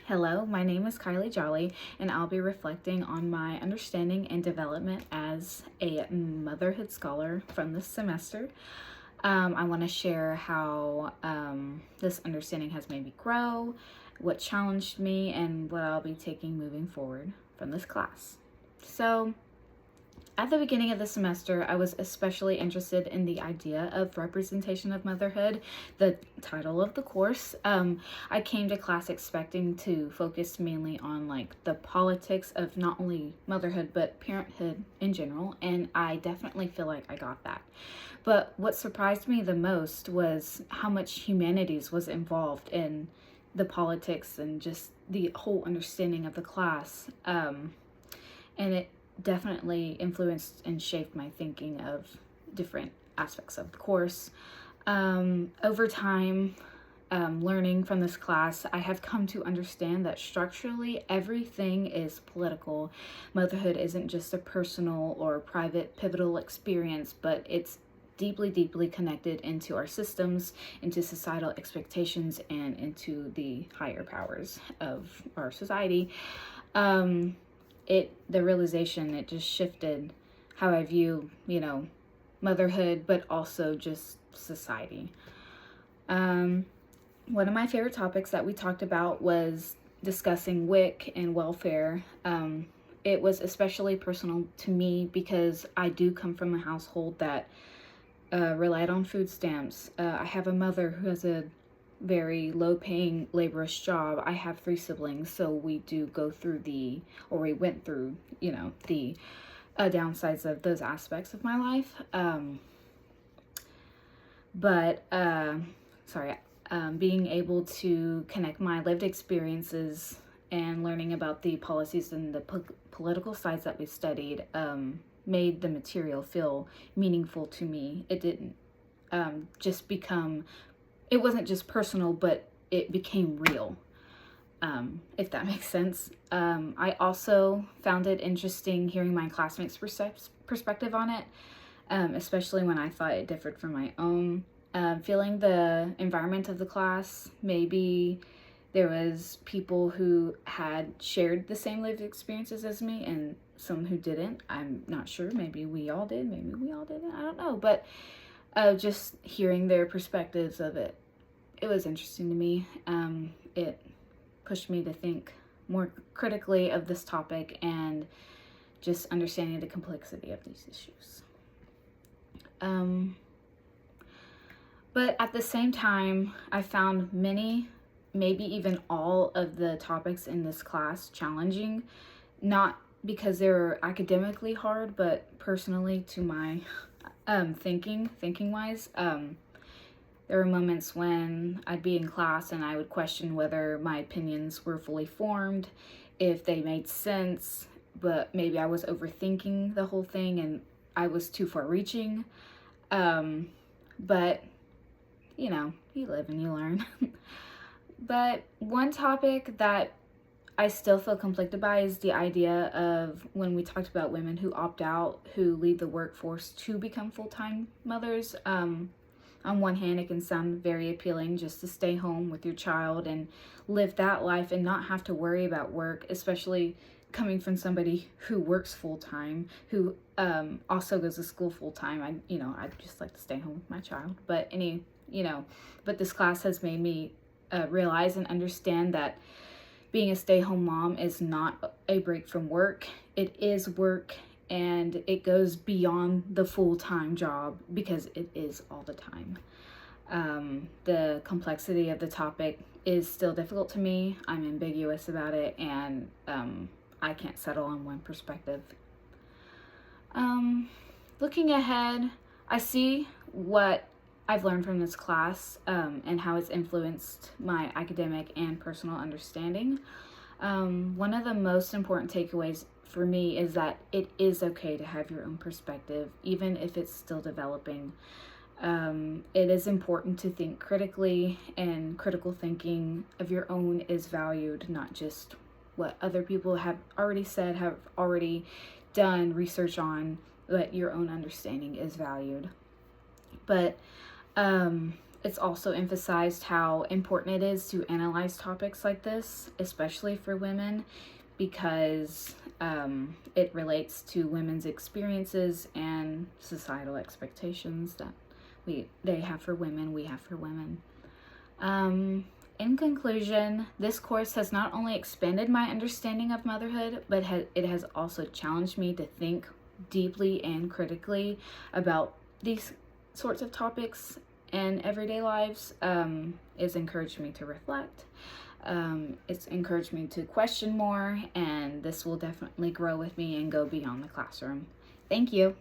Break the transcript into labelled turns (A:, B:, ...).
A: Hello, my name is Kylie Jolly, and I'll be reflecting on my understanding and development as a motherhood scholar from this semester. I want to share how this understanding has made me grow, what challenged me, and what I'll be taking moving forward from this class. So, at the beginning of the semester, I was especially interested in the idea of representation of motherhood, the title of the course. I came to class expecting to focus mainly on like the politics of not only motherhood but parenthood in general, and I definitely feel like I got that. But what surprised me the most was how much humanities was involved in the politics and just the whole understanding of the class. And it definitely influenced and shaped my thinking of different aspects of the course. Over time, learning from this class, I have come to understand that structurally everything is political. Motherhood isn't just a personal or private pivotal experience, but it's deeply connected into our systems, into societal expectations, and into the higher powers of our society. The realization, it just shifted how I view, motherhood, but also just society. One of my favorite topics that we talked about was discussing WIC and welfare. It was especially personal to me because I do come from a household that relied on food stamps. I have a mother who has a very low-paying laborious job. I have 3 siblings, so we went through, the downsides of those aspects of my life. Being able to connect my lived experiences and learning about the policies and the political sides that we studied made the material feel meaningful to me. It didn't it wasn't just personal, but it became real, if that makes sense. I also found it interesting hearing my classmates' perspective on it, especially when I thought it differed from my own. Feeling the environment of the class, maybe there was people who had shared the same lived experiences as me and some who didn't. I'm not sure. Maybe we all did. Maybe we all didn't. I don't know. But just hearing their perspectives of it, it was interesting to me. It pushed me to think more critically of this topic and just understanding the complexity of these issues. But at the same time, I found many, maybe even all of the topics in this class challenging, not because they were academically hard, but personally to my thinking wise. There were moments when I'd be in class and I would question whether my opinions were fully formed, if they made sense, but maybe I was overthinking the whole thing and I was too far reaching. But, you live and you learn. But one topic that I still feel conflicted by is the idea of when we talked about women who opt out, who leave the workforce to become full-time mothers. On one hand, it can sound very appealing just to stay home with your child and live that life and not have to worry about work, especially coming from somebody who works full-time, who also goes to school full-time. I'd just like to stay home with my child. But but this class has made me realize and understand that being a stay-home mom is not a break from work. It is work, and it goes beyond the full-time job because it is all the time. The complexity of the topic is still difficult to me. I'm ambiguous about it, and I can't settle on one perspective. Looking ahead, I see what I've learned from this class and how it's influenced my academic and personal understanding. One of the most important takeaways for me is that it is okay to have your own perspective, even if it's still developing. It is important to think critically, and critical thinking of your own is valued, not just what other people have already said, have already done research on, but your own understanding is valued. But it's also emphasized how important it is to analyze topics like this, especially for women, because it relates to women's experiences and societal expectations that they have for women, we have for women. In conclusion, this course has not only expanded my understanding of motherhood, but it has also challenged me to think deeply and critically about these sorts of topics in everyday lives. It's encouraged me to reflect. It's encouraged me to question more, and this will definitely grow with me and go beyond the classroom. Thank you.